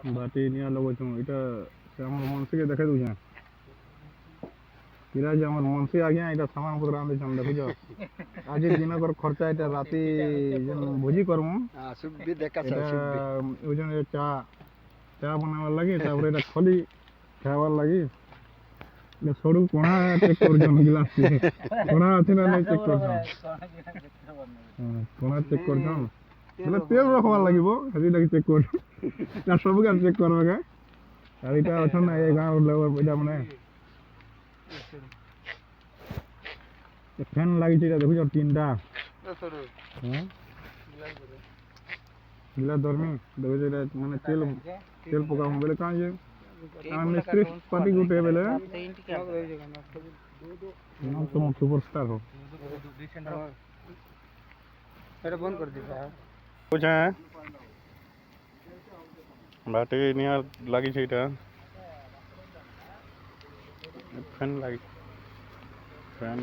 बाटी निया लगो छु इटा से हमर मनसी के देखे दउ छ किरा जे हमर मनसी आ गया इटा सामान पत्र आंदे छ हम देखु जो आज दिन कर खर्चा इटा राती जन भोजी करमु हां सुब भी देखा छ सुब भी ओजन चा चा बनावा लगी तापर इटा खोली खावा लगी ये छोड़ू कोना चेक कर जो गिलास के कोना अछि ना नहीं चेक कर कोना चेक कर जो মানে তেল রকমার লাগিব হেৰি লাগি চেক কৰ না সব গান চেক করবে আর এটা আছে না এই গাঁও লেভেল এটা মানে ফ্যান লাগিছে এটা দেখো তিনটা হ্যাঁ গিলা ধর্মি দেখো এটা মানে তেল তেল পকা বলে কাজ যে আমি মিস্ত্রি পার্টি গুটে বলে নাম তো সুপারস্টার हो এটা বন্ধ कर दीजिए कुछ है बाटे निया लगी छै इटा फैन लगी फैन